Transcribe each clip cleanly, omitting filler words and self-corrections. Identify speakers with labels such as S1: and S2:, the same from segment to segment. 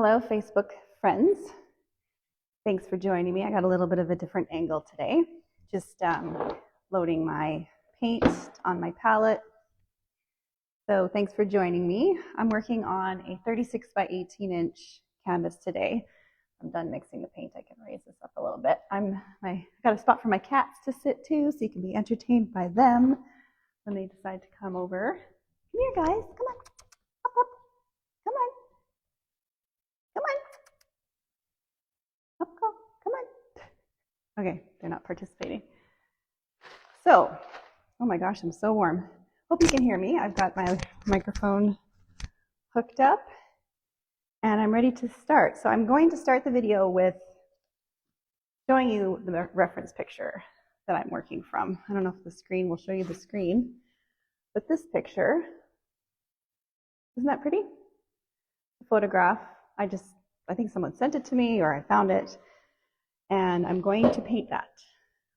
S1: Hello, Facebook friends. Thanks for joining me. I got a little bit of a different angle today. Just loading my paint on my palette. So thanks for joining me. I'm working on a 36 by 18 inch canvas today. I'm done mixing the paint. I can raise this up a little bit. I got a spot for my cats to sit to so you can be entertained by them when they decide to come over. Come here, guys. Come on. Up, up. Come on. Come on. Up, go. Come on. Okay, they're not participating. So, oh my gosh, I'm so warm. Hope you can hear me. I've got my microphone hooked up and I'm ready to start. So I'm going to start the video with showing you the reference picture that I'm working from. I don't know if the screen will show you the screen, but this picture, isn't that pretty? The photograph, I think someone sent it to me or I found it, and I'm going to paint that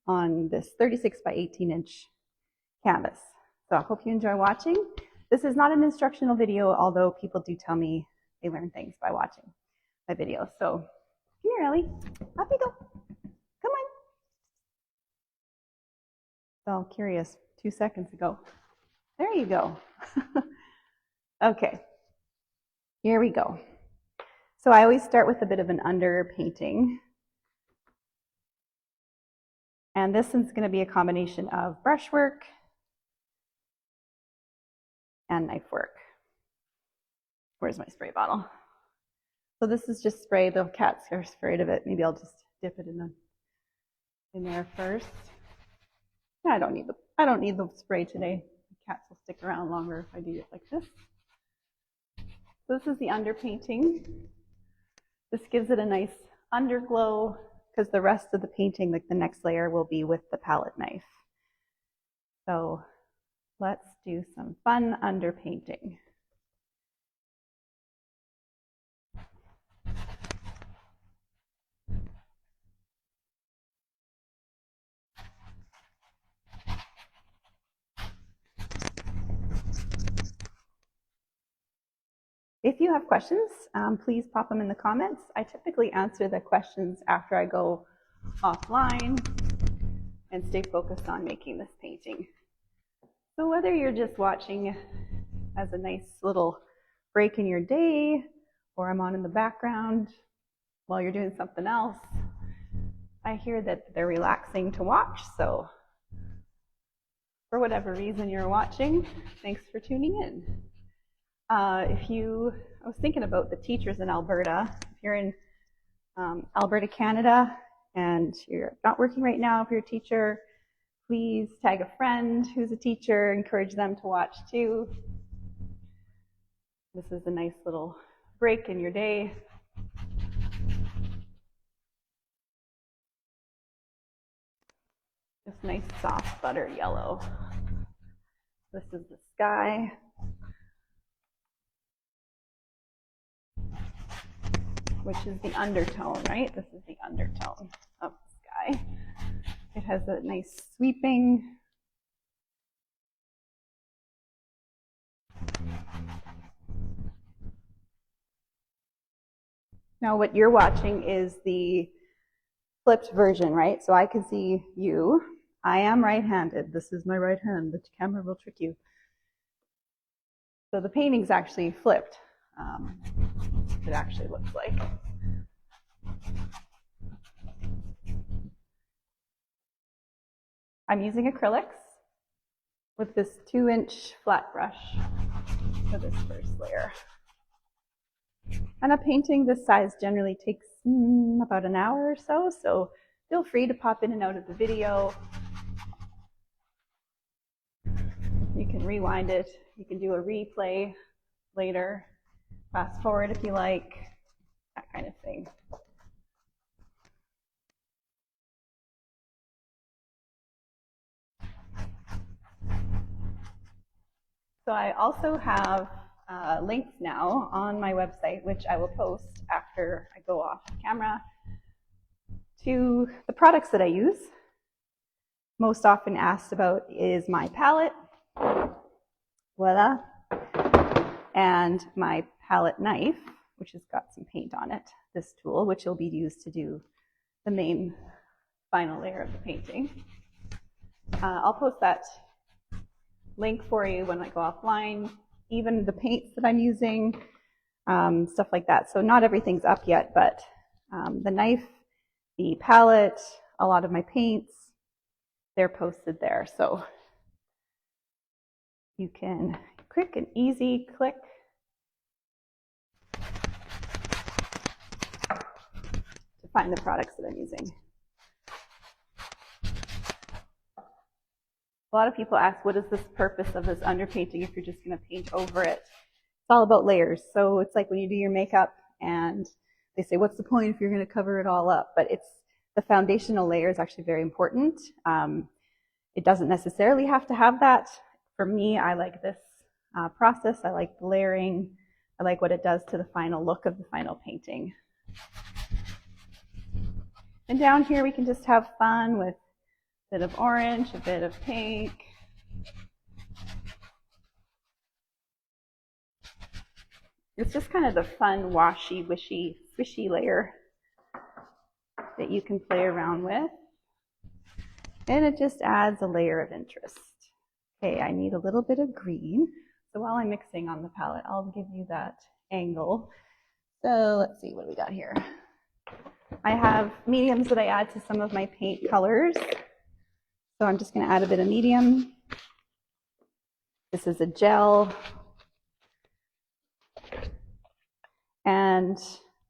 S1: on this 36 by 18 inch canvas. So I hope you enjoy watching. This is not an instructional video, although people do tell me they learn things by watching my videos. So come here, Ellie. Up you go. Come on. I was all curious 2 seconds ago. There you go. Okay, here we go. So I always start with a bit of an underpainting. And this is going to be a combination of brushwork and knife work. Where's my spray bottle? So this is just spray. The cats are afraid of it. Maybe I'll just dip it in there first. Yeah, I don't need the spray today. The cats will stick around longer if I do it like this. So this is the underpainting. This gives it a nice underglow because the rest of the painting, like the next layer, will be with the palette knife. So let's do some fun underpainting. If you have questions, please pop them in the comments. I typically answer the questions after I go offline and stay focused on making this painting. So whether you're just watching as a nice little break in your day, or I'm on in the background while you're doing something else, I hear that they're relaxing to watch. So for whatever reason you're watching, thanks for tuning in. I was thinking about the teachers in Alberta. If you're in Alberta, Canada, and you're not working right now, if you're a teacher, please tag a friend who's a teacher, encourage them to watch too. This is a nice little break in your day. This nice soft butter yellow. This is the sky. Which is the undertone, right? This is the undertone of the sky. It has a nice sweeping. Now what you're watching is the flipped version, right? So I can see you. I am right-handed. This is my right hand. The camera will trick you. So the painting's actually flipped. It actually looks like. I'm using acrylics with this 2-inch flat brush for this first layer. And a painting this size generally takes about an hour or so, so feel free to pop in and out of the video. You can rewind it. You can do a replay later. Fast forward if you like, that kind of thing. So I also have links now on my website, which I will post after I go off camera, to the products that I use. Most often asked about is my palette, voila, and my palette knife, which has got some paint on it, this tool, which will be used to do the main final layer of the painting. I'll post that link for you when I go offline, even the paints that I'm using, stuff like that. So not everything's up yet, but the knife, the palette, a lot of my paints, they're posted there. So you can quick and easy click to find the products that I'm using. A lot of people ask, what is this purpose of this underpainting if you're just going to paint over it? It's all about layers. So it's like when you do your makeup and they say, what's the point if you're going to cover it all up? But it's the foundational layer is actually very important. It doesn't necessarily have to have that. For me, I like this process. I like the layering. I like what it does to the final look of the final painting. And down here, we can just have fun with a bit of orange, a bit of pink. It's just kind of the fun, washy, wishy, swishy layer that you can play around with. And it just adds a layer of interest. Okay, I need a little bit of green. So while I'm mixing on the palette, I'll give you that angle. So let's see what we got here. I have mediums that I add to some of my paint colors. So I'm just going to add a bit of medium. This is a gel. And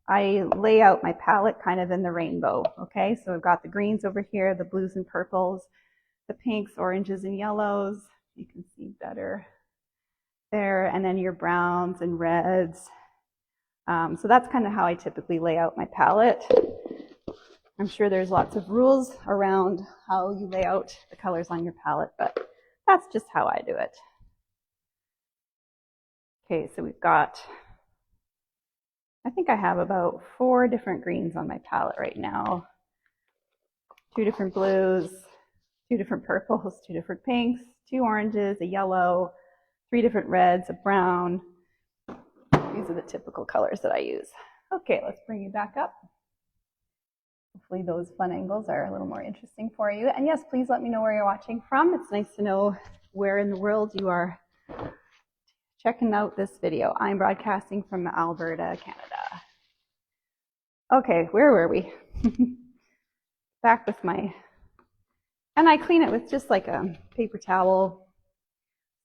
S1: I lay out my palette kind of in the rainbow, okay? So I've got the greens over here, the blues and purples, the pinks, oranges, and yellows. You can see better there. And then your browns and reds. So that's kind of how I typically lay out my palette. I'm sure there's lots of rules around how you lay out the colors on your palette, but that's just how I do it. Okay, so we've got, I think I have about 4 different greens on my palette right now. 2 different blues, 2 different purples, 2 different pinks, 2 oranges, a yellow, 3 different reds, a brown. These are the typical colors that I use. Okay, let's bring you back up. Hopefully those fun angles are a little more interesting for you. And yes, please let me know where you're watching from. It's nice to know where in the world you are checking out this video. I'm broadcasting from Alberta, Canada. Okay, where were we? Back with my, and I clean it with just like a paper towel.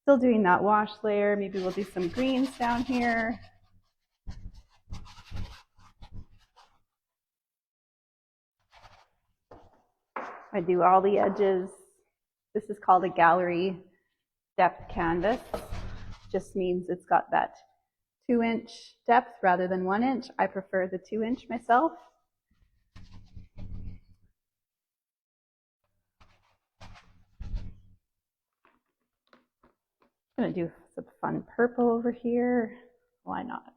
S1: Still doing that wash layer. Maybe we'll do some greens down here. I do all the edges. This is called a gallery depth canvas. Just means it's got that 2-inch depth rather than 1 inch. I prefer the 2-inch myself. I'm going to do some fun purple over here. Why not?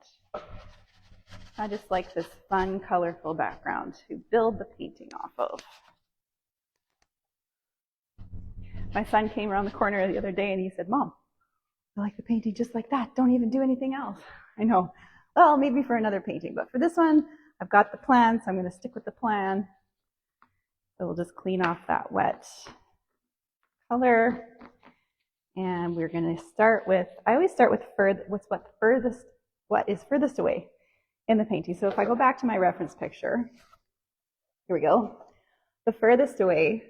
S1: I just like this fun, colorful background to build the painting off of. My son came around the corner the other day and he said, Mom, I like the painting just like that. Don't even do anything else. I know. Well, maybe for another painting, but for this one, I've got the plan, so I'm going to stick with the plan. So we'll just clean off that wet color. And we're going to start with, I always start with what is furthest away in the painting. So if I go back to my reference picture, here we go. The furthest away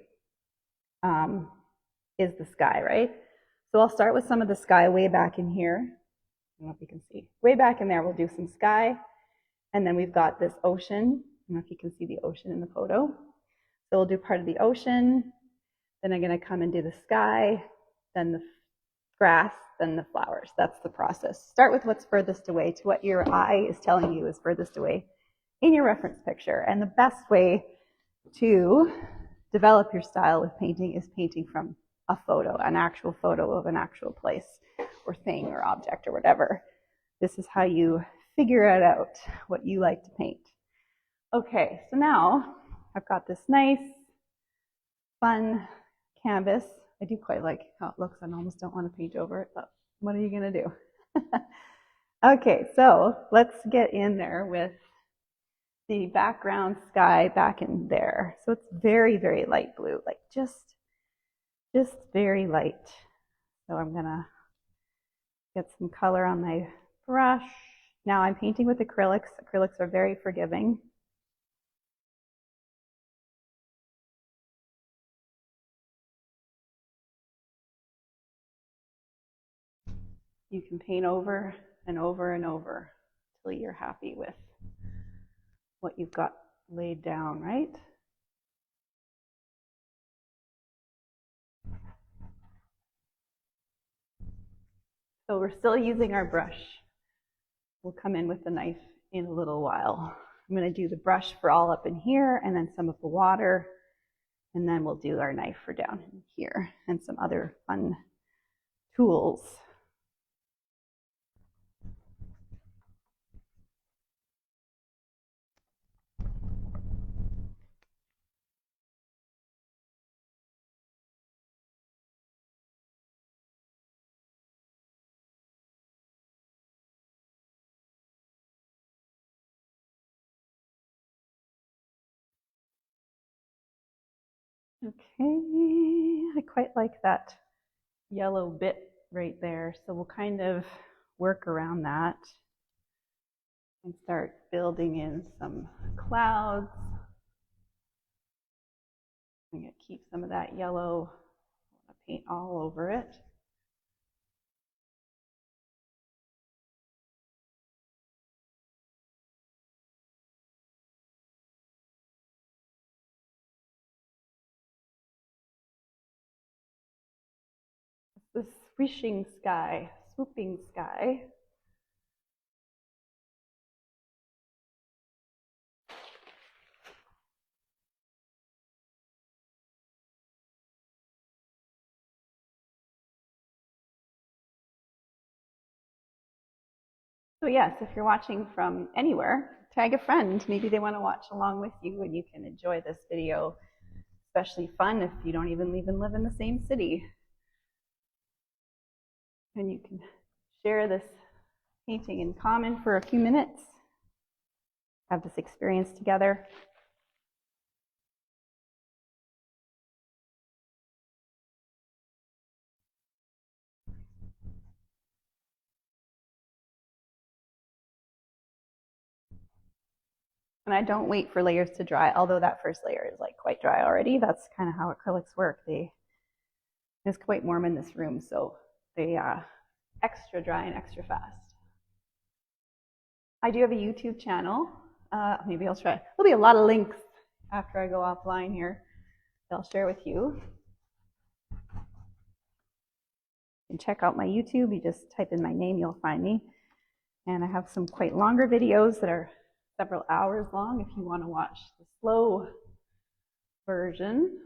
S1: is the sky, right? So I'll start with some of the sky way back in here. I don't know if you can see. Way back in there, we'll do some sky. And then we've got this ocean. I don't know if you can see the ocean in the photo. So we'll do part of the ocean. Then I'm going to come and do the sky, then the grass, then the flowers. That's the process. Start with what's furthest away to what your eye is telling you is furthest away in your reference picture. And the best way to develop your style with painting is painting from a photo, an actual photo of an actual place or thing or object or whatever. This is how you figure it out, what you like to paint. Okay, so now I've got this nice, fun canvas. I do quite like how it looks. I almost don't want to paint over it, but what are you going to do? Okay, so let's get in there with the background sky back in there. So it's very, very light blue, like just very light. So I'm gonna get some color on my brush. Now I'm painting with acrylics. Acrylics are very forgiving. You can paint over and over and over until you're happy with what you've got laid down, right? So we're still using our brush. We'll come in with the knife in a little while. I'm going to do the brush for all up in here and then some of the water, and then we'll do our knife for down in here and some other fun tools. Okay, I quite like that yellow bit right there. So we'll kind of work around that and start building in some clouds. I'm going to keep some of that yellow, I want to paint all over it. The swishing sky, swooping sky. So yes, if you're watching from anywhere, tag a friend. Maybe they want to watch along with you and you can enjoy this video. Especially fun if you don't even live in the same city. And you can share this painting in common for a few minutes. Have this experience together. And I don't wait for layers to dry, although that first layer is like quite dry already. That's kind of how acrylics work. It's quite warm in this room, so they extra dry and extra fast. I do have a YouTube channel. Maybe I'll try. There'll be a lot of links after I go offline here that I'll share with you. You can check out my YouTube. You just type in my name, you'll find me. And I have some quite longer videos that are several hours long if you want to watch the slow version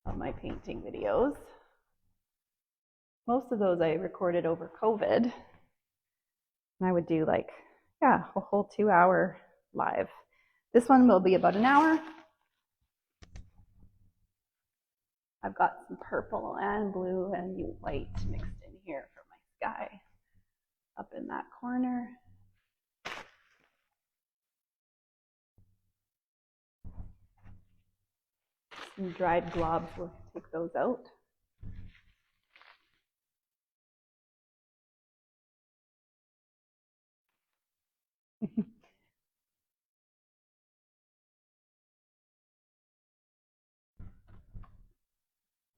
S1: of my painting videos. Most of those I recorded over COVID. And I would do like, yeah, a whole 2-hour live. This one will be about an hour. I've got some purple and blue and white mixed in here for my sky up in that corner. Some dried globs, we'll take those out.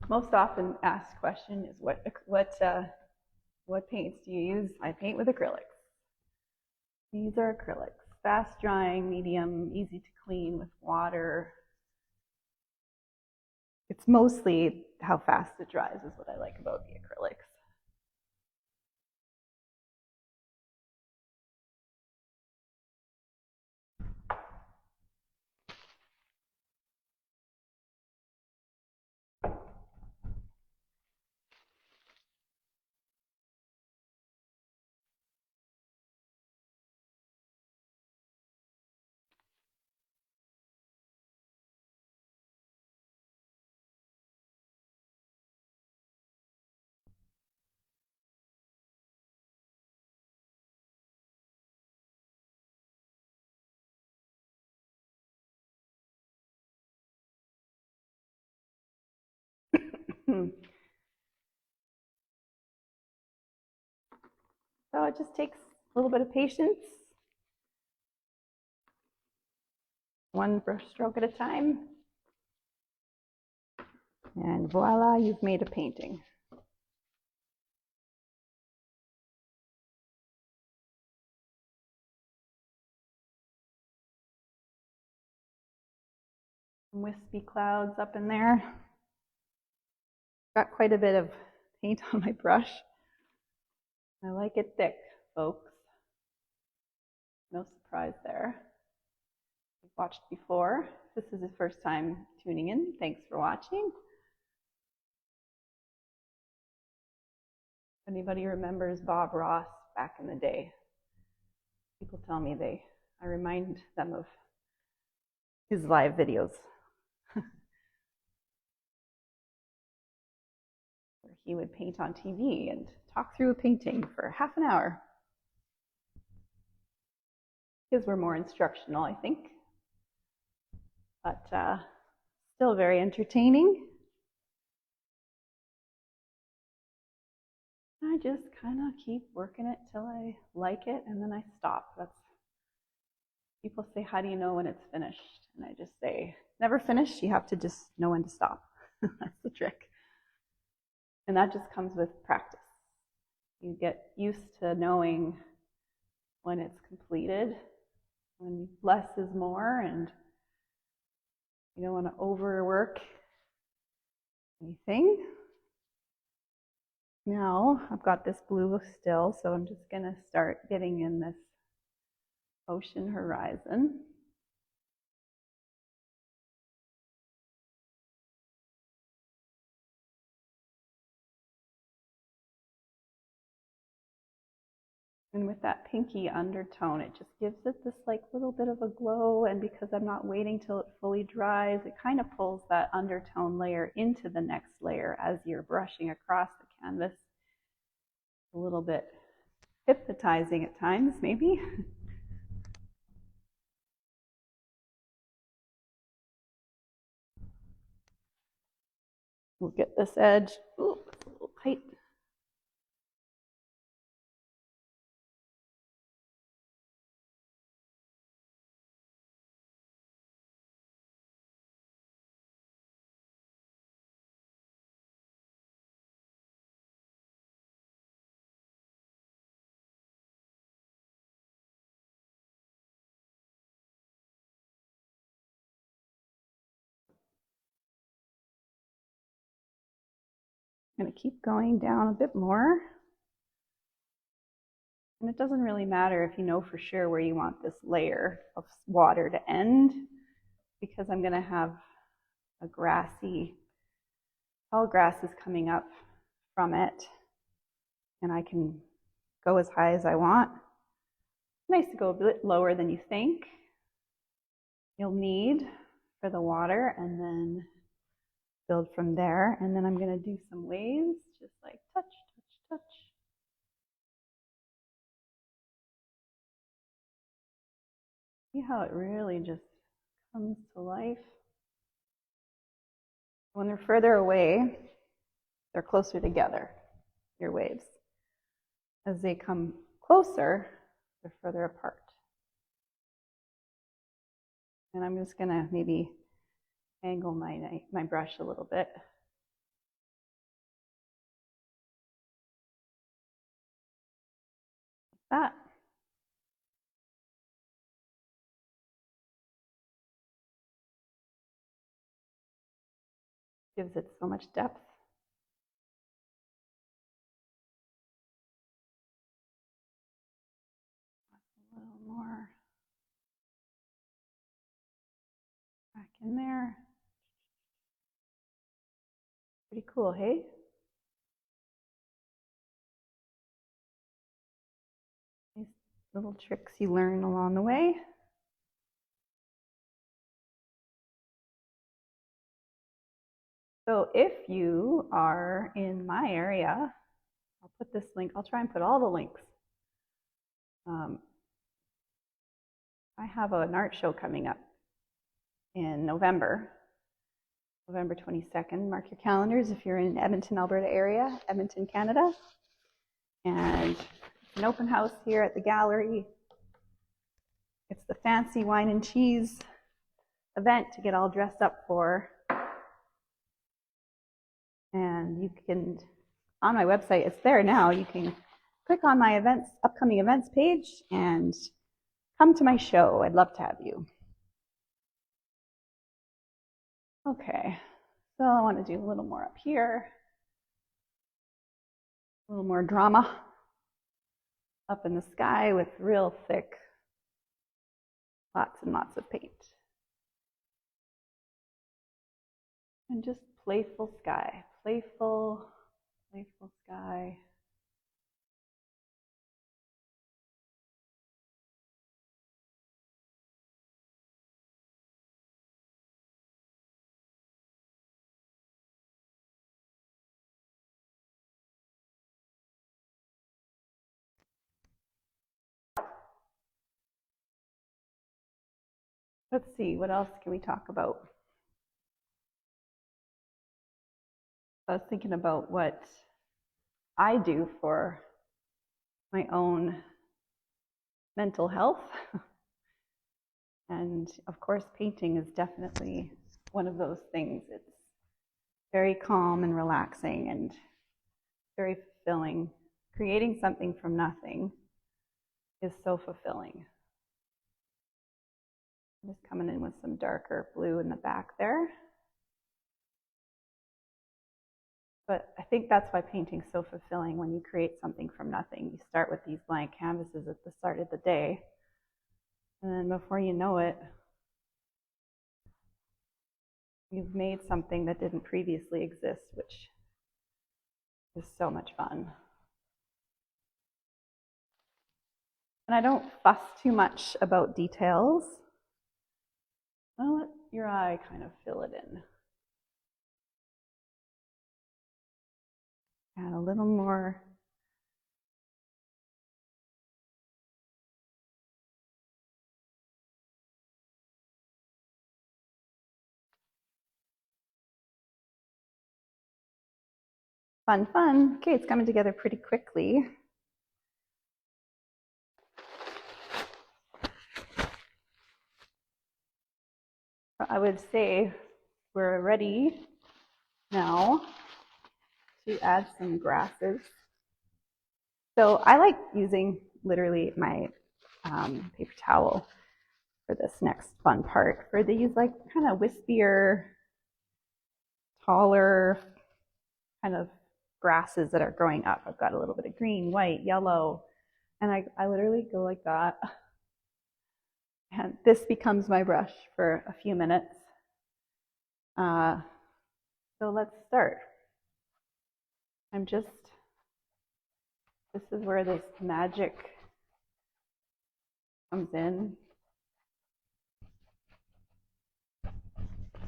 S1: Most often asked question is what paints do you use? I paint with acrylics. These are acrylics, fast drying, medium, easy to clean with water. It's mostly how fast it dries is what I like about the acrylics. So it just takes a little bit of patience, one brush stroke at a time, and voila, you've made a painting. Some wispy clouds up in there. Got quite a bit of paint on my brush. I like it thick, folks. No surprise there. You've watched before. If this is the first time tuning in, thanks for watching. If anybody remembers Bob Ross back in the day, people tell me I remind them of his live videos. Where he would paint on TV and talk through a painting for half an hour. His were more instructional, I think, but still very entertaining. I just kind of keep working it till I like it, and then I stop. People say, how do you know when it's finished? And I just say, never finished. You have to just know when to stop. That's the trick. And that just comes with practice. You get used to knowing when it's completed, when less is more, and you don't want to overwork anything. Now I've got this blue still, so I'm just going to start getting in this ocean horizon. And with that pinky undertone, it just gives it this like little bit of a glow, and because I'm not waiting till it fully dries, it kind of pulls that undertone layer into the next layer as you're brushing across the canvas. A little bit hypnotizing at times, maybe. We'll get this edge. Ooh, it's a little tight. I'm going to keep going down a bit more. And it doesn't really matter if you know for sure where you want this layer of water to end, because I'm going to have a grassy, tall grasses coming up from it, and I can go as high as I want. It's nice to go a bit lower than you think you'll need for the water, and then build from there. And then I'm going to do some waves, just like touch, touch, touch. See how it really just comes to life? When they're further away, they're closer together, your waves. As they come closer, they're further apart. And I'm just going to maybe angle my brush a little bit. Like that. Gives it so much depth. A little more back in there. Pretty cool, hey? These little tricks you learn along the way. So if you are in my area, I'll put this link, I'll try and put all the links. I have an art show coming up in November. November 22nd. Mark your calendars if you're in Edmonton, Alberta area, Edmonton, Canada. And it's an open house here at the gallery. It's the fancy wine and cheese event to get all dressed up for. And you can, on my website, it's there now. You can click on my events, upcoming events page and come to my show. I'd love to have you. Okay, so I want to do a little more up here. A little more drama up in the sky with real thick, lots and lots of paint. And just playful sky, playful sky. Let's see, what else can we talk about? I was thinking about what I do for my own mental health. And of course, painting is definitely one of those things. It's very calm and relaxing and very fulfilling. Creating something from nothing is so fulfilling. I'm just coming in with some darker blue in the back there. But I think that's why painting's so fulfilling when you create something from nothing. You start with these blank canvases at the start of the day, and then before you know it, you've made something that didn't previously exist, which is so much fun. And I don't fuss too much about details. I'll let your eye kind of fill it in. Add a little more. Fun, fun. Okay, it's coming together pretty quickly. I would say we're ready now to add some grasses. So I like using literally my paper towel for this next fun part. For these like kind of wispier, taller kind of grasses that are growing up. I've got a little bit of green, white, yellow, and I literally go like that. And this becomes my brush for a few minutes. So let's start. This is where this magic comes in.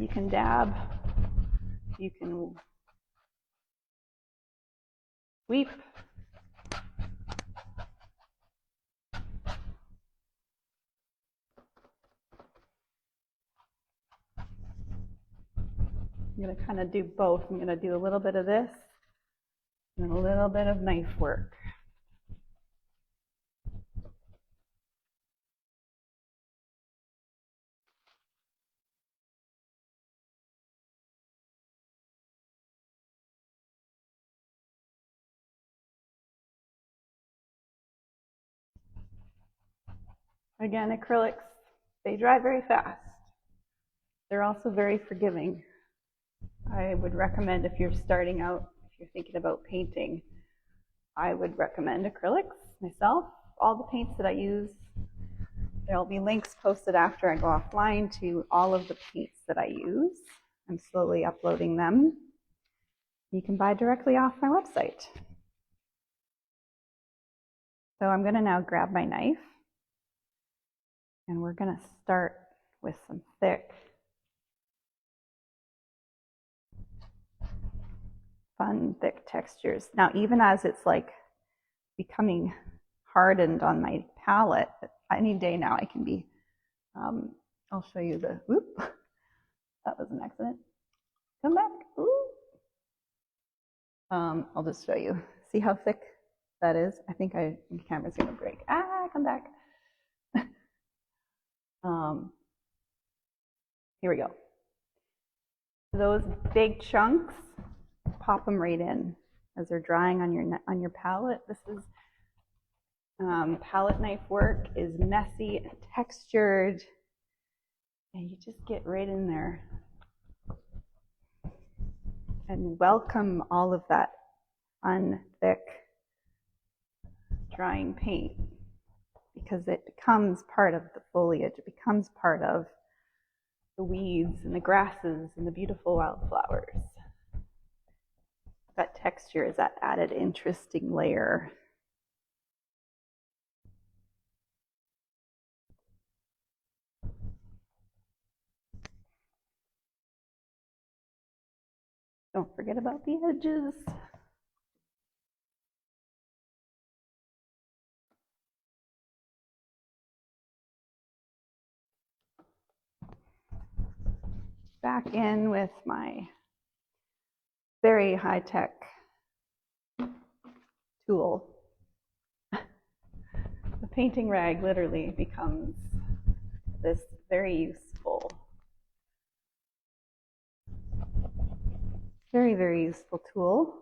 S1: You can dab, you can sweep. I'm going to kind of do both. I'm going to do a little bit of this and a little bit of knife work. Again, acrylics, they dry very fast. They're also very forgiving. I would recommend if you're starting out, if you're thinking about painting, I would recommend acrylics myself. All the paints that I use, there'll be links posted after I go offline to all of the paints that I use. I'm slowly uploading them. You can buy directly off my website. So I'm going to now grab my knife, and we're going to start with some thick, fun, thick textures. Now, even as it's like becoming hardened on my palette, any day now I can be, I'll show you the, whoop, that was an accident. I'll just show you. See how thick that is? I think the camera's gonna break. Come back. Here we go. Those big chunks, pop them right in as they're drying on your palette. This is palette knife work is messy and textured, and you just get right in there and welcome all of that thick drying paint, because it becomes part of the foliage. It becomes part of the weeds and the grasses and the beautiful wildflowers. That texture is that added interesting layer. Don't forget about the edges. Back in with my very high-tech tool. The painting rag literally becomes this very useful, very, very useful tool.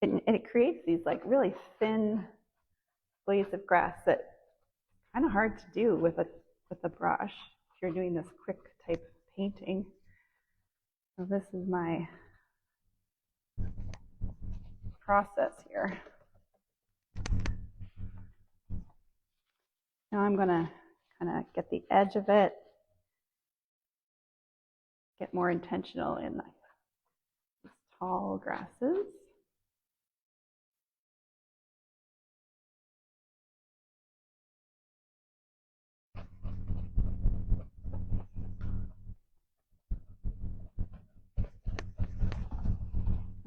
S1: And it creates these like really thin blades of grass that kind of hard to do with a brush if you're doing this quick type of painting. So this is my process here. Now I'm going to kind of get the edge of it, get more intentional in these tall grasses.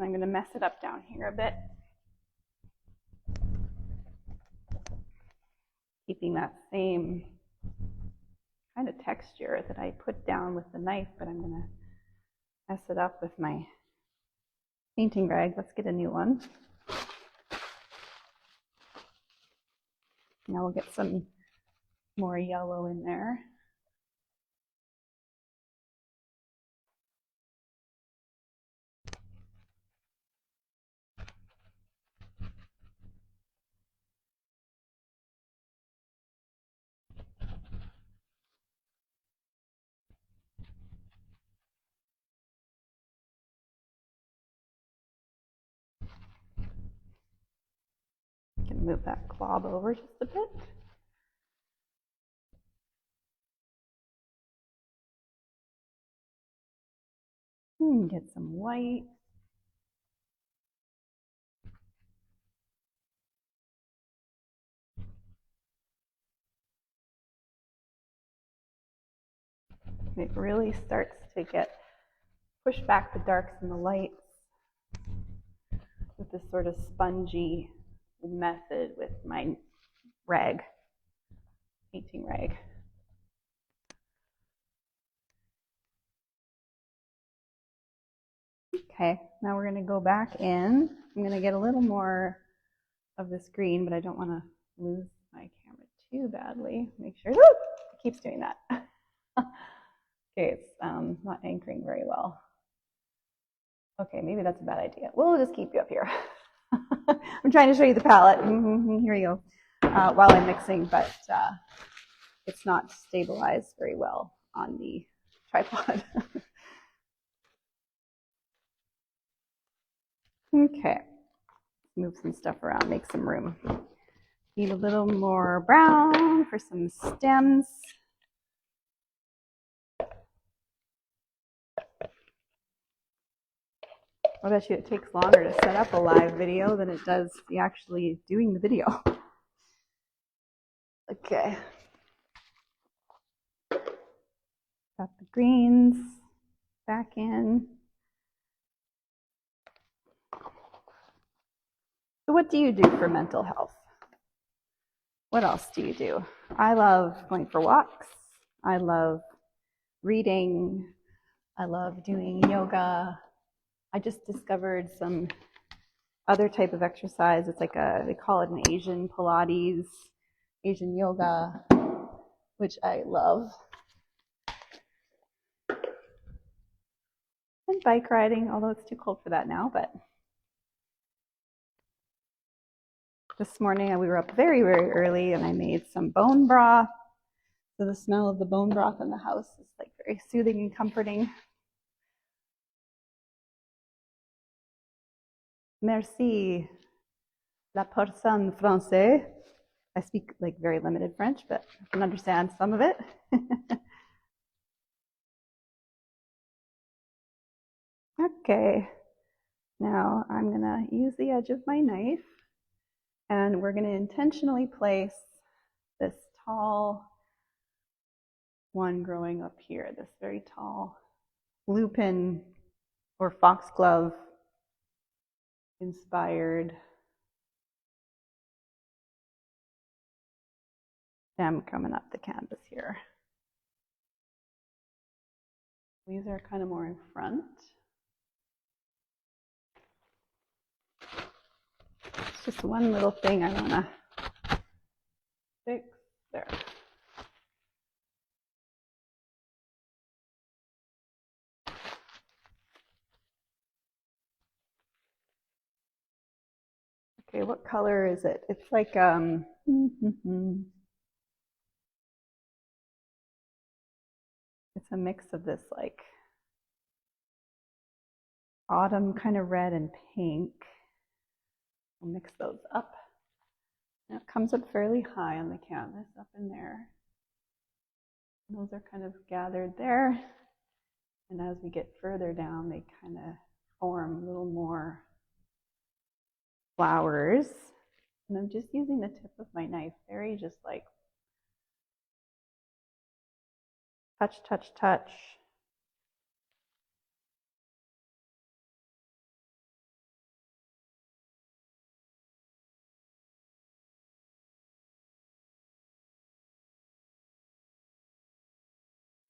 S1: I'm going to mess it up down here a bit, keeping that same kind of texture that I put down with the knife, but I'm going to mess it up with my painting rag. Let's get a new one. Now we'll get some more yellow in there. Can move that glob over just a bit. Get some white. It really starts to push back the darks and the lights with this sort of spongy method with my rag, painting rag. Okay, now we're going to go back in. I'm going to get a little more of this green, but I don't want to lose my camera too badly. Make sure, it keeps doing that. Okay, it's not anchoring very well. Okay, maybe that's a bad idea. We'll just keep you up here. I'm trying to show you the palette. Here we go. While I'm mixing, but it's not stabilized very well on the tripod. Okay, move some stuff around, make some room. Need a little more brown for some stems. I bet you it takes longer to set up a live video than it does actually doing the video. Okay. Got the greens back in. So what do you do for mental health? What else do you do? I love going for walks. I love reading. I love doing yoga. I just discovered some other type of exercise. It's like they call it an Asian Pilates, Asian yoga, which I love. And bike riding, although it's too cold for that now, but this morning we were up very, very early and I made some bone broth. So the smell of the bone broth in the house is like very soothing and comforting. Merci. La personne française. I speak like very limited French, but I can understand some of it. Okay, now I'm gonna use the edge of my knife and we're gonna intentionally place this tall one growing up here, this very tall lupin or foxglove inspired stem coming up the canvas here. These are kind of more in front. It's just one little thing I want to fix there. Okay, what color is it? It's like it's a mix of this like autumn kind of red and pink. We'll mix those up. And it comes up fairly high on the canvas, up in there. And those are kind of gathered there. And as we get further down, they kind of form a little more flowers. And I'm just using the tip of my knife, very just like touch, touch, touch.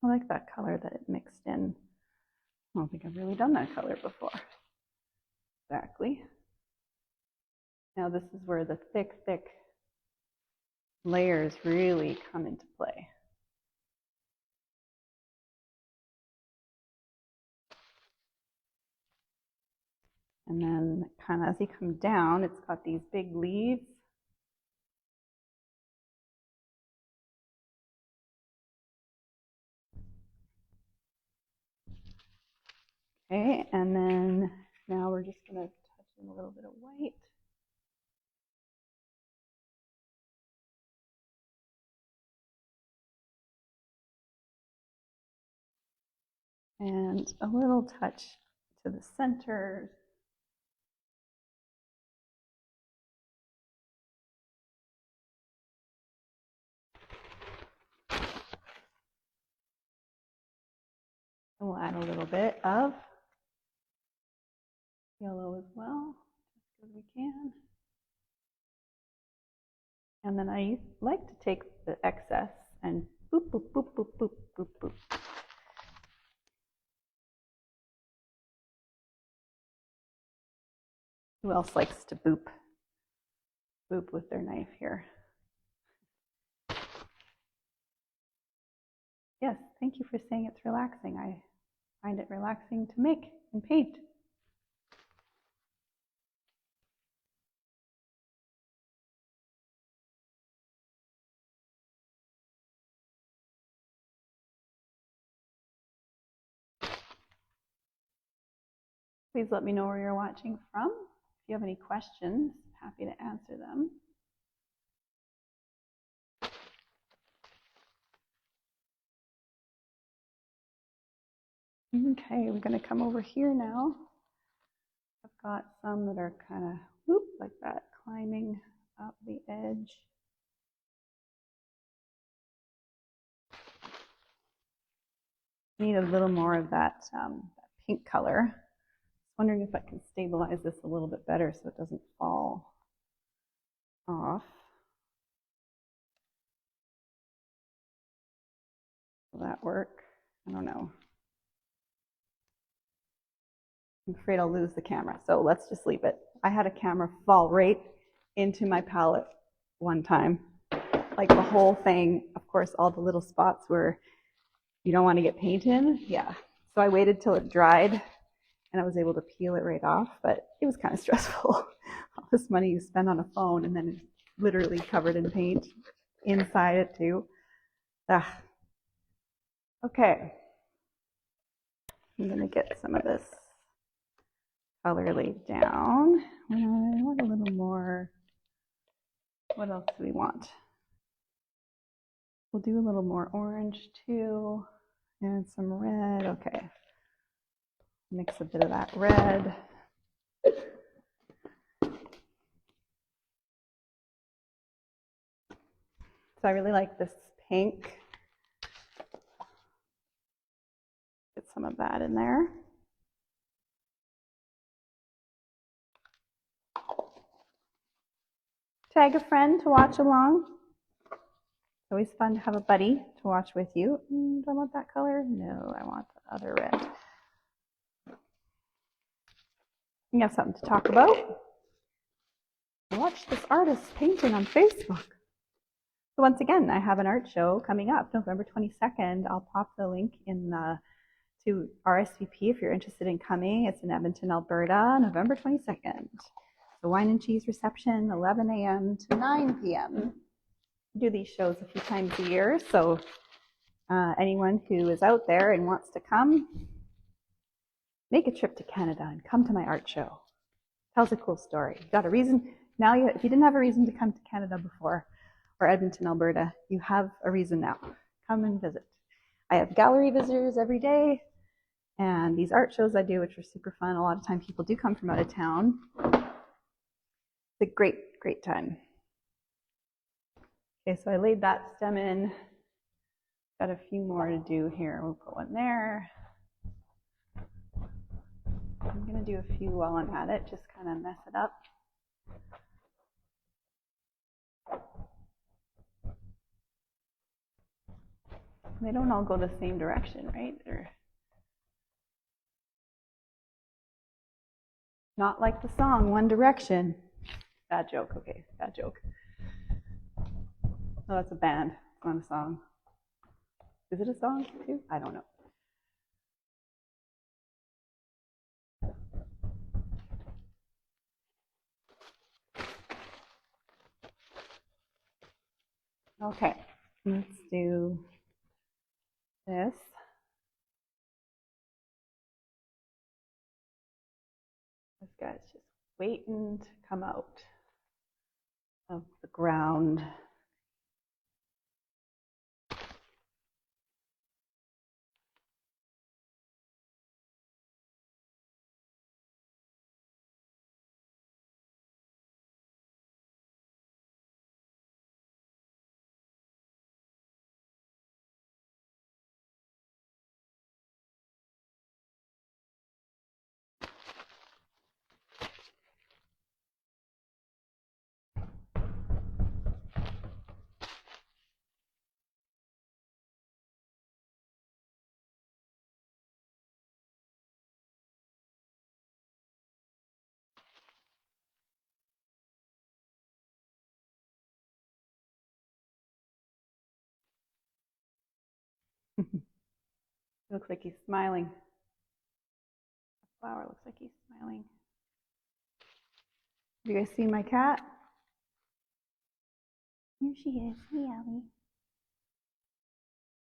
S1: I like that color that it mixed in. I don't think I've really done that color before. Exactly. Now this is where the thick, thick layers really come into play. And then kind of as you come down, it's got these big leaves. Okay, and then now we're just going to touch in a little bit of white. And a little touch to the center. And we'll add a little bit of yellow as well, just as we can. And then I like to take the excess and boop, boop, boop, boop, boop, boop, boop. Who else likes to boop with their knife here? Yes, thank you for saying it's relaxing. I find it relaxing to make and paint. Please let me know where you're watching from. If you have any questions, happy to answer them. Okay, we're going to come over here now. I've got some that are kind of whoop like that, climbing up the edge. Need a little more of that pink color. Wondering if I can stabilize this a little bit better so it doesn't fall off. Will that work? I don't know. I'm afraid I'll lose the camera, so let's just leave it. I had a camera fall right into my palette one time. Like the whole thing, of course, all the little spots where you don't want to get paint in. Yeah. So I waited till it dried and I was able to peel it right off, but it was kind of stressful. All this money you spend on a phone and then it's literally covered in paint inside it too. Ugh. Okay. I'm going to get some of this color laid down. I want a little more. What else do we want? We'll do a little more orange too, and some red. Okay. Mix a bit of that red. So I really like this pink. Get some of that in there. Tag a friend to watch along. It's always fun to have a buddy to watch with you. Do I want that color? No, I want the other red. You have something to talk about. Watch this artist painting on Facebook. So once again, I have an art show coming up November 22nd. I'll pop the link in to RSVP if you're interested in coming. It's in Edmonton, Alberta, November 22nd. The wine and cheese reception, 11 a.m. to 9 p.m. We do these shows a few times a year, so anyone who is out there and wants to come, make a trip to Canada and come to my art show. Tells a cool story. You got a reason. Now, if you didn't have a reason to come to Canada before, or Edmonton, Alberta, you have a reason now. Come and visit. I have gallery visitors every day, and these art shows I do, which are super fun. A lot of time people do come from out of town. It's a great, great time. Okay, so I laid that stem in. Got a few more to do here. We'll put one there. I'm gonna do a few while I'm at it, just kind of mess it up. They don't all go the same direction, right? They're not like the song One Direction. Bad joke, okay, bad joke. Oh, that's a band, it's not a song. Is it a song too? I don't know. Okay, let's do this. This guy's just waiting to come out of the ground. Looks like he's smiling. The flower looks like he's smiling. Have you guys seen my cat? Here she is, meowing.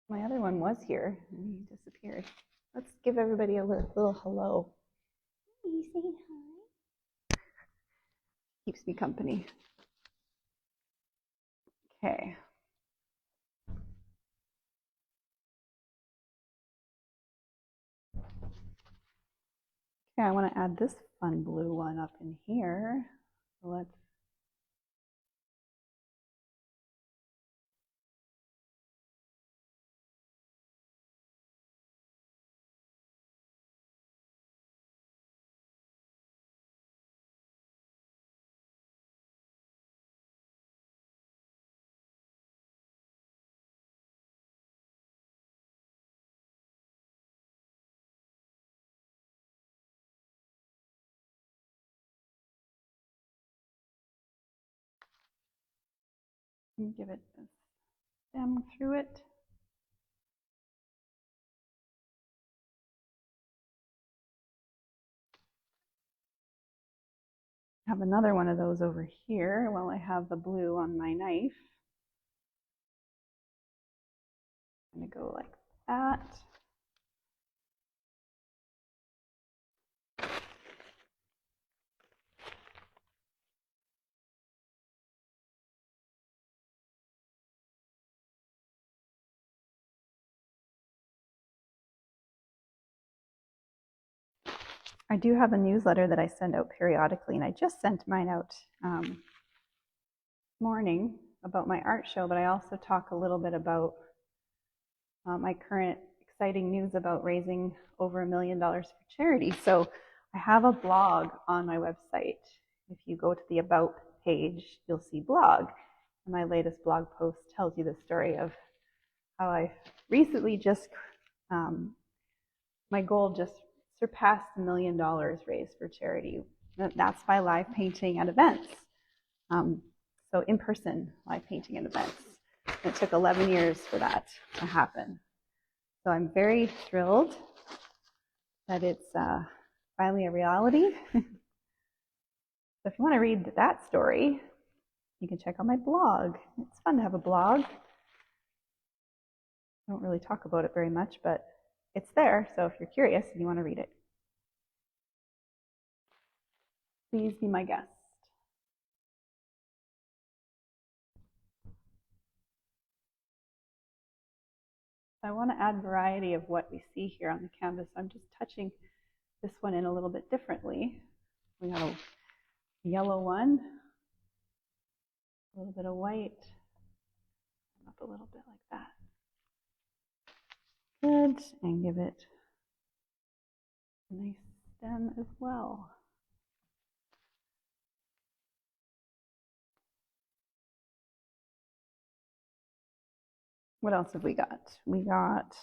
S1: My other one was here and he disappeared. Let's give everybody a little hello. You say hi. Keeps me company. Okay. Okay, I want to add this fun blue one up in here. So let's and give it a stem through it. I have another one of those over here while I have the blue on my knife. I'm going to go like that. I do have a newsletter that I send out periodically, and I just sent mine out this morning about my art show, but I also talk a little bit about my current exciting news about raising over $1 million for charity. So I have a blog on my website. If you go to the About page, you'll see blog. And my latest blog post tells you the story of how I recently just, my goal just surpassed $1 million raised for charity. That's by live painting at events. So in-person live painting at events. And it took 11 years for that to happen. So I'm very thrilled that it's finally a reality. So if you want to read that story, you can check out my blog. It's fun to have a blog. I don't really talk about it very much, but it's there. So if you're curious and you want to read it, please be my guest. I want to add variety of what we see here on the canvas. I'm just touching this one in a little bit differently. We got a yellow one, a little bit of white, up a little bit like that. Good, and give it a nice stem as well. What else have we got? We got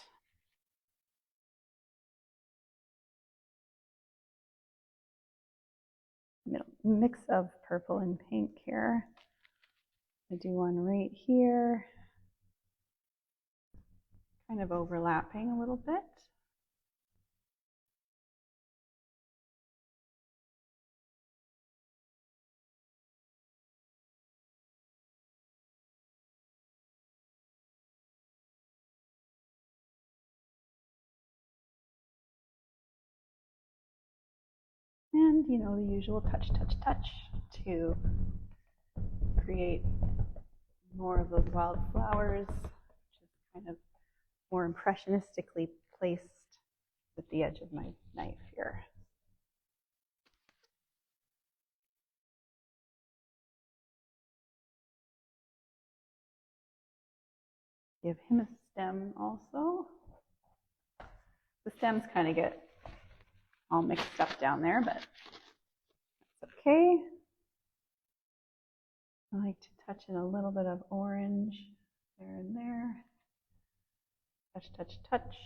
S1: a mix of purple and pink here. I do one right here, kind of overlapping a little bit. And, you know, the usual touch, touch, touch to create more of those wildflowers, which is kind of more impressionistically placed with the edge of my knife here. Give him a stem also. The stems kind of get all mixed up down there, but that's okay. I like to touch in a little bit of orange there and there. Touch, touch, touch.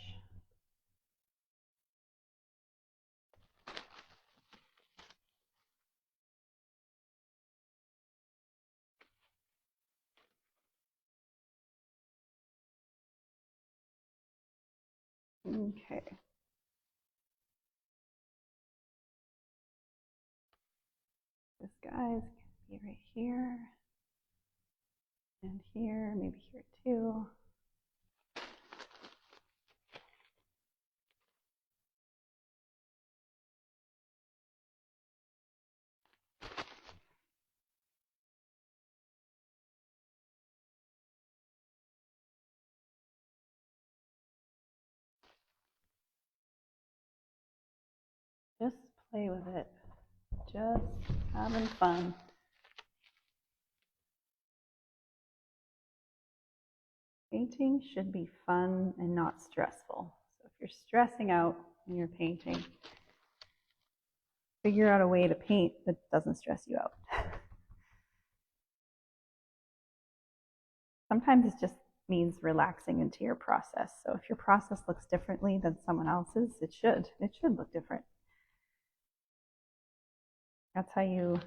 S1: Okay. This guy's gonna be right here and here, maybe here too. Just play with it. Just having fun. Painting should be fun and not stressful. So if you're stressing out when you're painting, figure out a way to paint that doesn't stress you out. Sometimes it just means relaxing into your process. So if your process looks differently than someone else's, it should look different. That's how you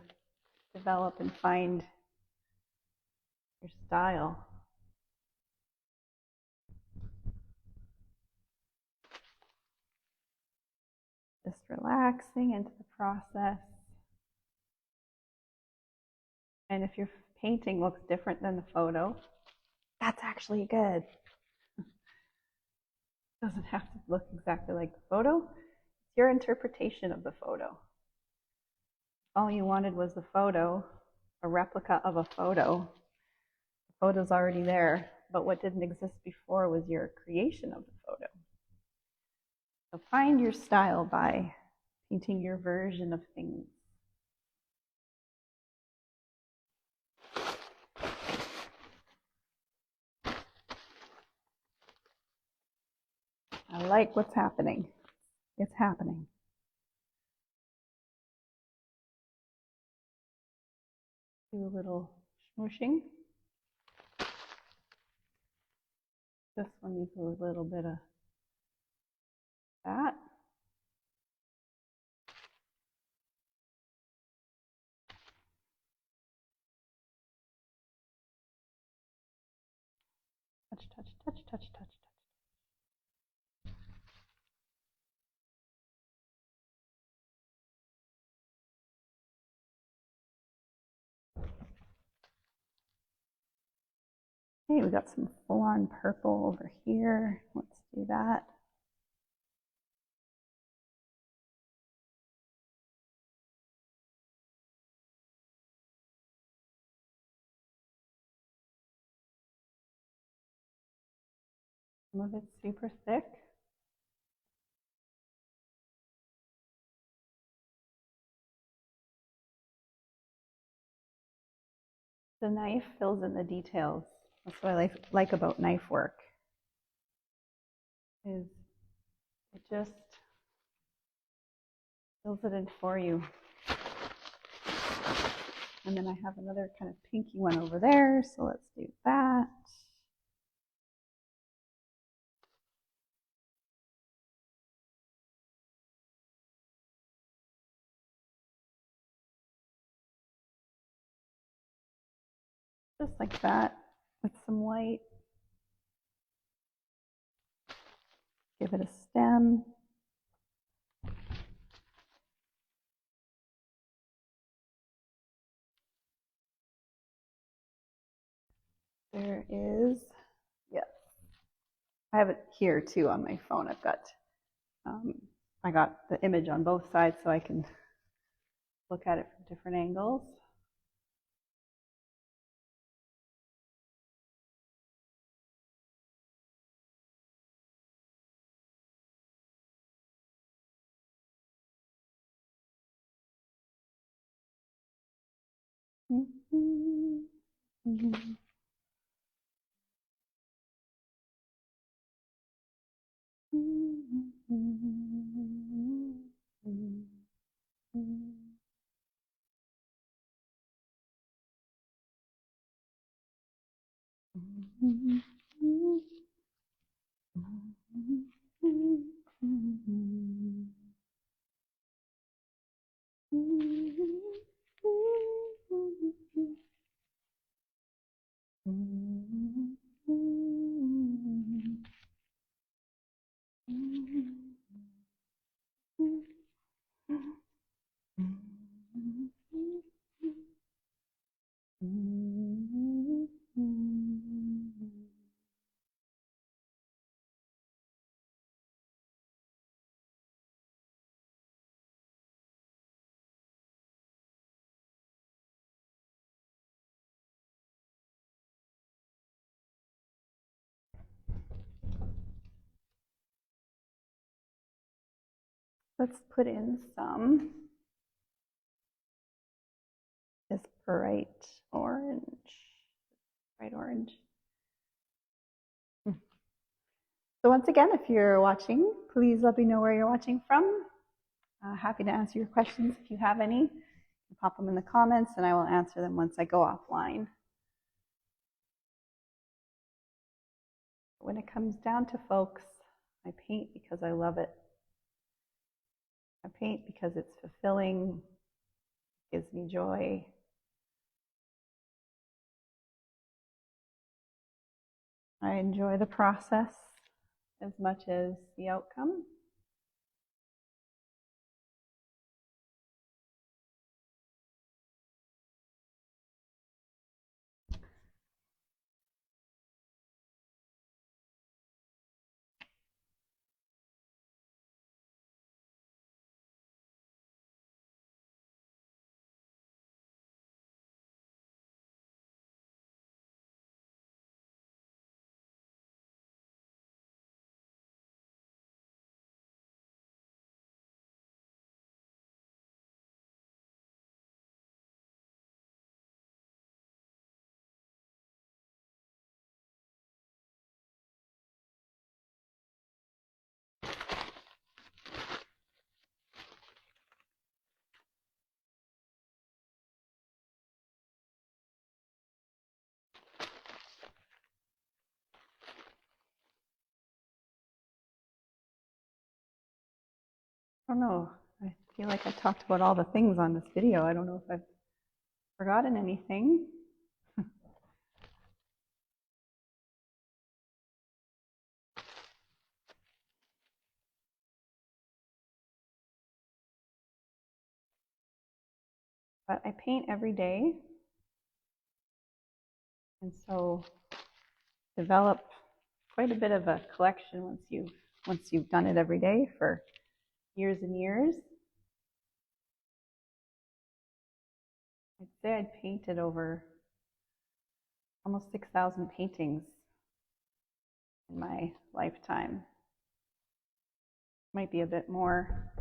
S1: develop and find your style. Just relaxing into the process. And if your painting looks different than the photo, that's actually good. It doesn't have to look exactly like the photo. It's your interpretation of the photo. All you wanted was the photo, a replica of a photo. The photo's already there, but what didn't exist before was your creation of the photo. So find your style by painting your version of things. I like what's happening. It's happening. Do a little smooshing. This one needs a little bit of that. Touch, touch, touch, touch, touch, touch. Okay, we got some full-on purple over here. Let's do that. Some of it's super thick. The knife fills in the details. That's what I like about knife work. Is it just fills it in for you. And then I have another kind of pinky one over there, so let's do that. Just like that, with some white. Give it a stem. There is, yes. I have it here too on my phone. I got the image on both sides so I can look at it from different angles. Let's put in some this bright orange. Bright orange. So once again, if you're watching, please let me know where you're watching from. Happy to answer your questions if you have any. You can pop them in the comments and I will answer them once I go offline. When it comes down to folks, I paint because I love it. I paint because it's fulfilling, gives me joy. I enjoy the process as much as the outcome. I don't know. I feel like I talked about all the things on this video. I don't know if I've forgotten anything. But I paint every day. And so develop quite a bit of a collection once you've done it every day for years and years. I'd say I'd painted over almost 6,000 paintings in my lifetime. Might be a bit more.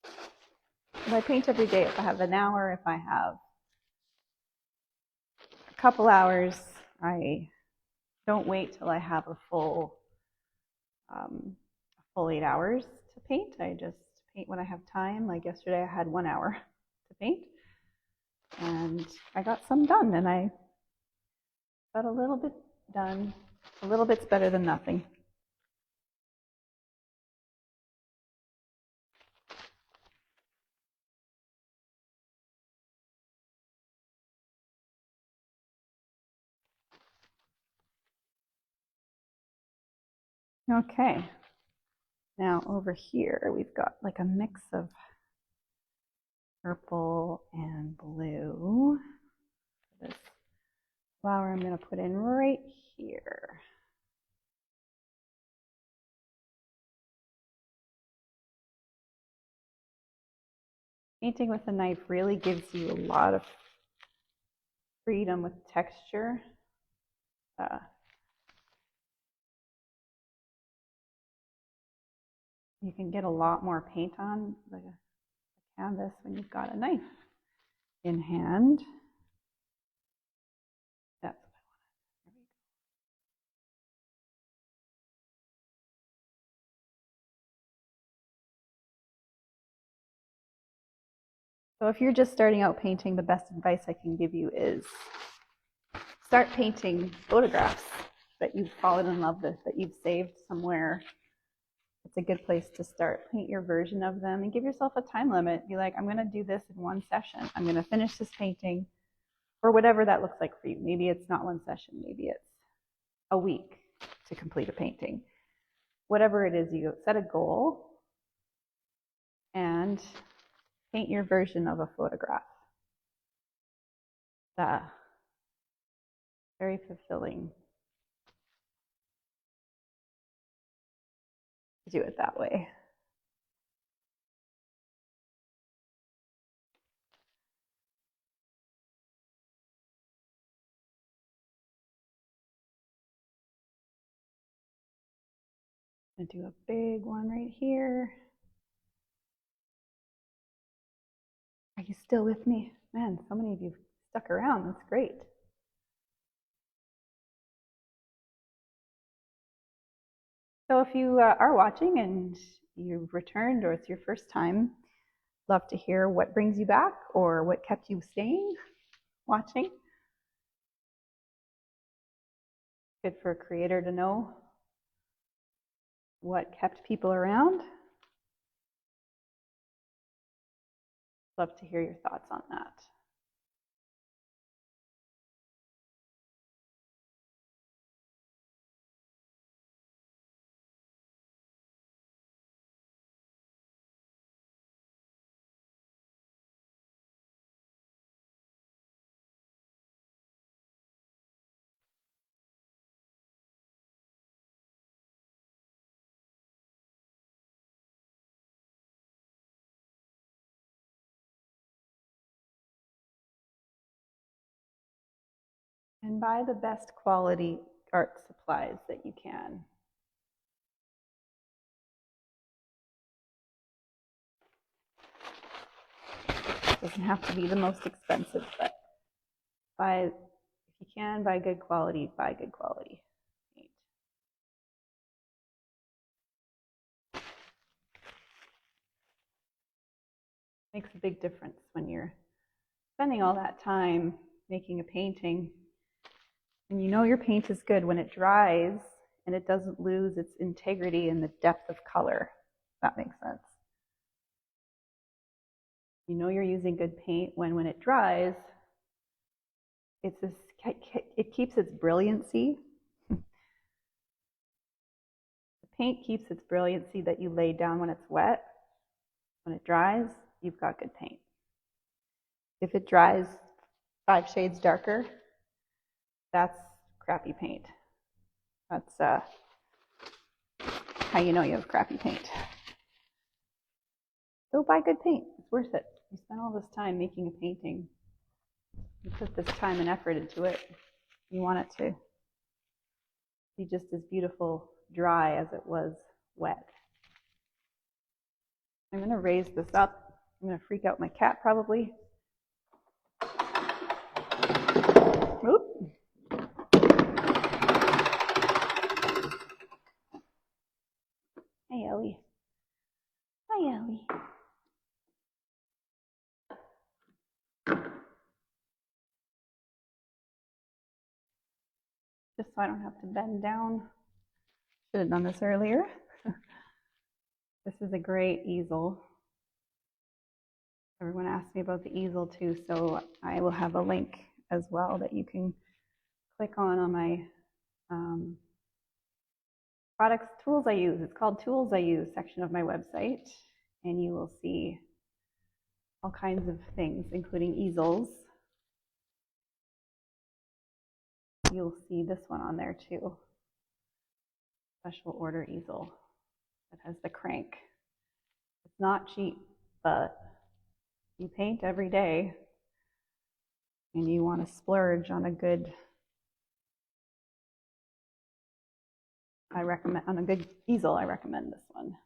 S1: But I paint every day. If I have an hour, if I have a couple hours, I don't wait till I have a full 8 hours to paint. I just paint when I have time. Like yesterday, I had 1 hour to paint, and I got some done, and I got a little bit done. A little bit's better than nothing. Okay, now over here we've got like a mix of purple and blue. This flower I'm going to put in right here. Painting with a knife really gives you a lot of freedom with texture. You can get a lot more paint on the canvas when you've got a knife in hand. That's what I want. So if you're just starting out painting, the best advice I can give you is start painting photographs that you've fallen in love with, that you've saved somewhere. It's a good place to start. Paint your version of them and give yourself a time limit. Be like, I'm going to do this in one session. I'm going to finish this painting, or whatever that looks like for you. Maybe it's not one session. Maybe it's a week to complete a painting. Whatever it is, you set a goal and paint your version of a photograph. Very fulfilling to do it that way. I'm going to do a big one right here. Are you still with me? Man, so many of you stuck around. That's great. So if you are watching and you've returned, or it's your first time, love to hear what brings you back or what kept you staying, watching. Good for a creator to know what kept people around. Love to hear your thoughts on that. And buy the best quality art supplies that you can. It doesn't have to be the most expensive, but if you can, buy good quality paint. Makes a big difference when you're spending all that time making a painting and you know your paint is good when it dries and it doesn't lose its integrity and the depth of color. If that makes sense. You know you're using good paint when it dries, it keeps its brilliancy. The paint keeps its brilliancy that you lay down when it's wet. When it dries, you've got good paint. If it dries 5 shades darker, that's crappy paint. That's how you know you have crappy paint. So buy good paint. It's worth it. You spend all this time making a painting. You put this time and effort into it. You want it to be just as beautiful dry as it was wet. I'm going to raise this up. I'm going to freak out my cat probably. Oop. Hey, Ellie. Hi, Ellie. Just so I don't have to bend down. Should have done this earlier. This is a great easel. Everyone asked me about the easel too, so I will have a link as well that you can click on my products, tools I use. It's called Tools I Use section of my website, and you will see all kinds of things, including easels. You'll see this one on there too. Special order easel that has the crank. It's not cheap, but you paint every day and you want to splurge on a good, on a good easel, I recommend this one.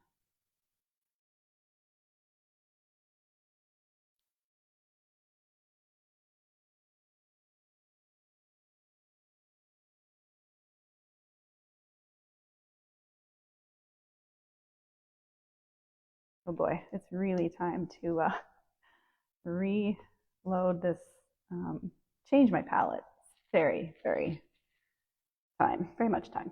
S1: Oh boy, it's really time to reload this, change my palette. Very, very much time.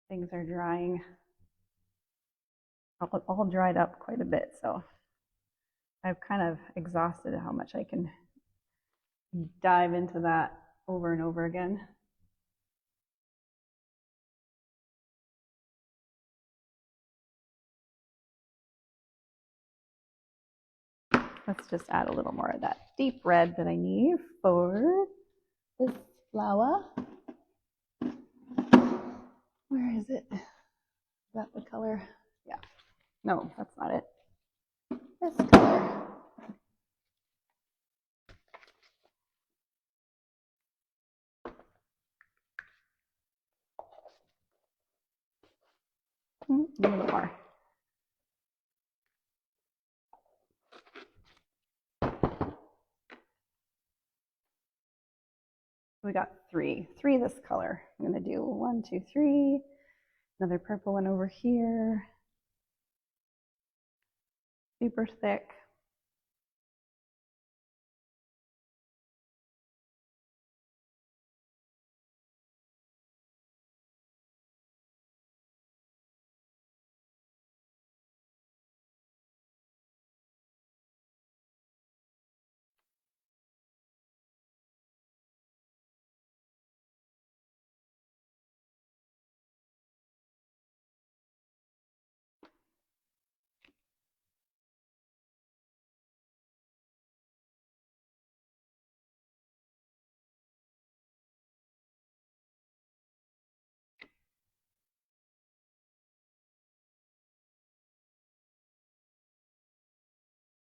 S1: Things are drying, all dried up quite a bit, so I've kind of exhausted how much I can dive into that over and over again. Let's just add a little more of that deep red that I need for this flower. Where is it? Is that the color? Yeah. No, that's not it. This color. A little more. We got three this color. I'm going to do 1, 2, 3. Another purple one over here. Super thick.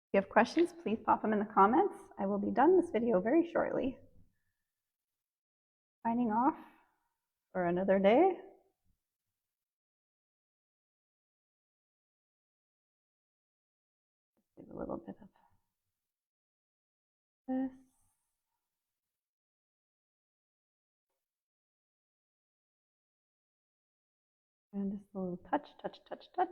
S1: If you have questions, please pop them in the comments. I will be done this video very shortly. Signing off for another day. Do a little bit of this. And just a little touch, touch, touch, touch.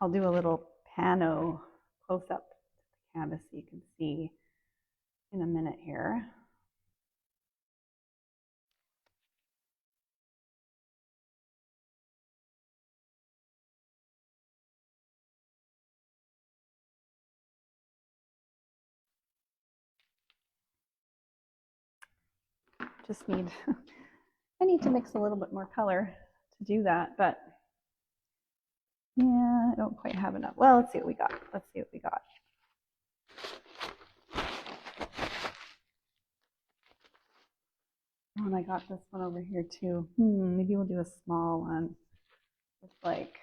S1: I'll do a little pano close-up canvas so you can see in a minute here. Just need, I need to mix a little bit more color to do that, but yeah, I don't quite have enough. Well, let's see what we got. Let's see what we got. Oh, and I got this one over here too. Maybe we'll do a small one. It's like,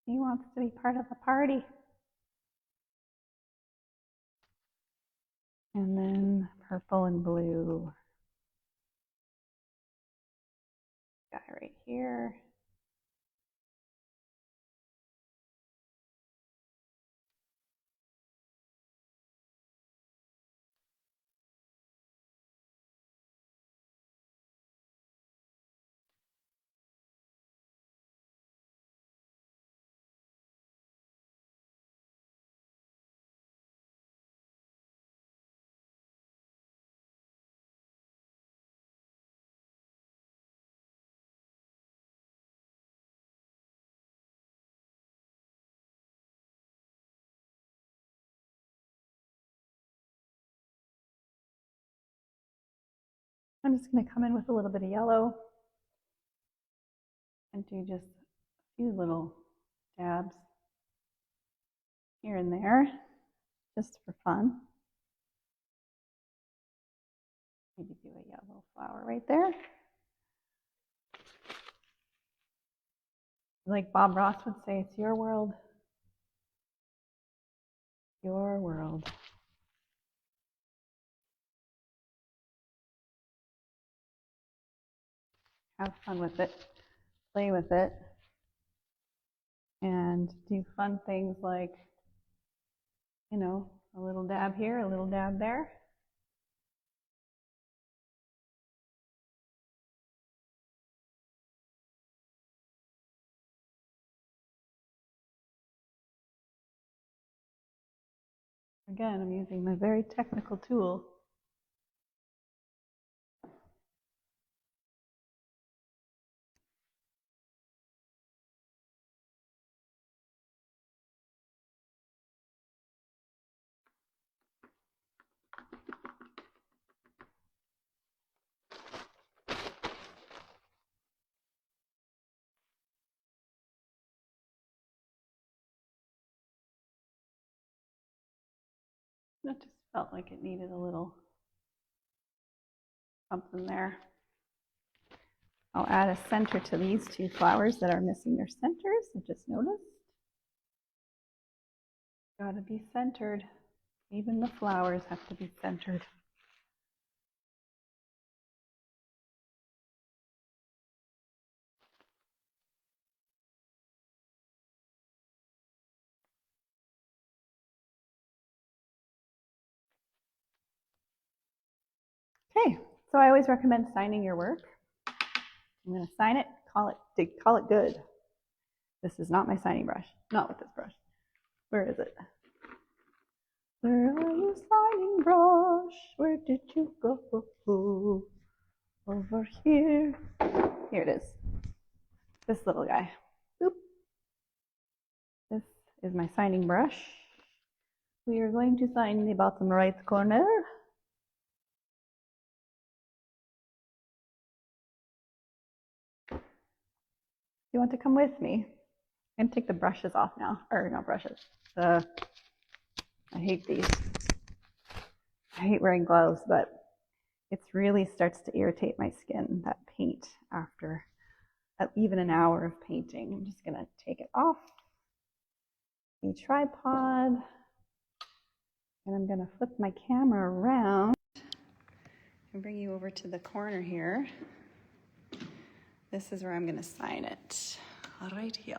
S1: he wants to be part of the party. And then purple and blue. Guy right here. I'm just going to come in with a little bit of yellow and do just a few little dabs here and there, just for fun. Maybe do a yellow flower right there. Like Bob Ross would say, it's your world. Your world. Have fun with it. Play with it. And do fun things like, you know, a little dab here, a little dab there. Again, I'm using my very technical tool. That just felt like it needed a little something there. I'll add a center to these two flowers that are missing their centers. I just noticed. Gotta be centered. Even the flowers have to be centered. Okay, So I always recommend signing your work. I'm going to sign it, call it good. This is not my signing brush. Not with this brush. Where is it? Where are you, signing brush? Where did you go? Over here. Here it is. This little guy. Boop. This is my signing brush. We are going to sign the bottom right corner. You want to come with me? I'm going to take the brushes off now. Or not brushes. I hate these. I hate wearing gloves, but it really starts to irritate my skin, that paint, after even an hour of painting. I'm just going to take it off the tripod, and I'm going to flip my camera around and bring you over to the corner here. This is where I'm going to sign it, right here.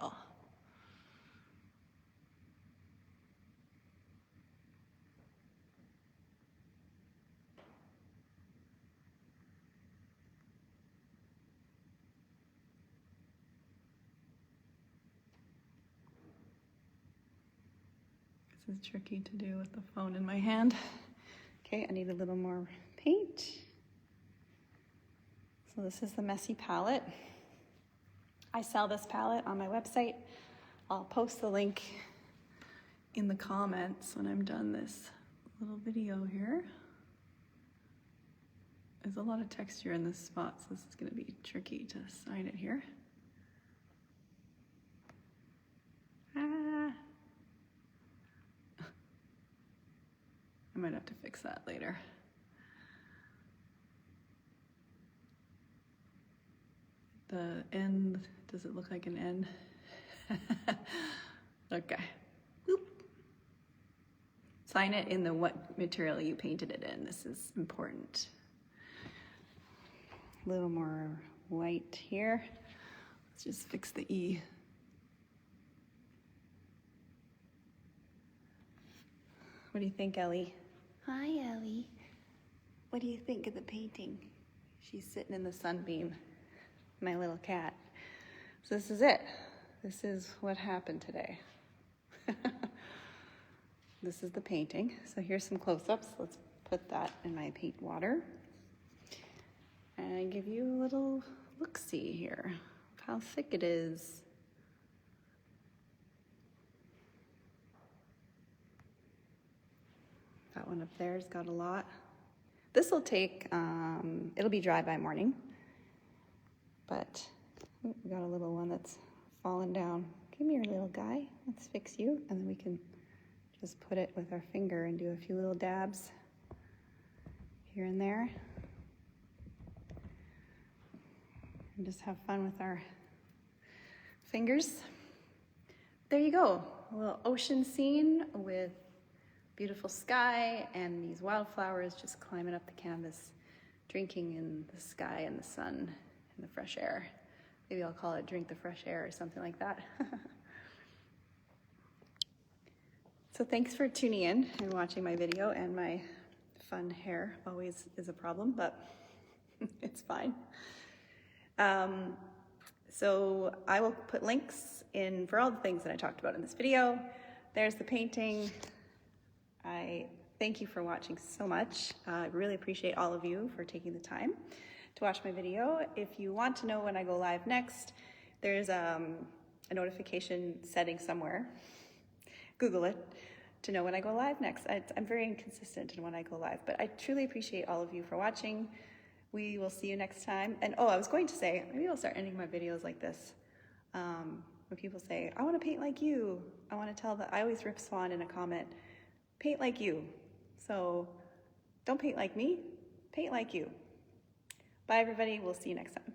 S1: This is tricky to do with the phone in my hand. Okay, I need a little more paint. So this is the Messy palette. I sell this palette on my website. I'll post the link in the comments when I'm done this little video here. There's a lot of texture in this spot, so this is going to be tricky to sign it here. I might have to fix that later. The N, does it look like an N? Okay. Boop. Sign it in the what material you painted it in. This is important. A little more white here. Let's just fix the E. What do you think, Ellie? Hi, Ellie. What do you think of the painting? She's sitting in the sunbeam, my little cat. So this is it. This is what happened today. This is the painting. So here's some close-ups. Let's put that in my paint water and give you a little look-see here of how thick it is. That one up there's got a lot. This will take, it'll be dry by morning, but we got a little one that's fallen down. Come here, little guy. Let's fix you, and then we can just put it with our finger and do a few little dabs here and there. And just have fun with our fingers. There you go, a little ocean scene with beautiful sky and these wildflowers just climbing up the canvas, drinking in the sky and the sun and the fresh air. Maybe I'll call it Drink the Fresh Air or something like that. So thanks for tuning in and watching my video, and my fun hair always is a problem, but it's fine. So I will put links in for all the things that I talked about in this video. There's the painting. I thank you for watching so much. I really appreciate all of you for taking the time to watch my video. If you want to know when I go live next, there's a notification setting somewhere. Google it to know when I go live next. I'm very inconsistent in when I go live, but I truly appreciate all of you for watching. We will see you next time. And oh, I was going to say, maybe I'll start ending my videos like this. When people say, I want to paint like you, I want to tell that I always rip Swan in a comment. Paint like you. So don't paint like me, paint like you. Bye everybody, we'll see you next time.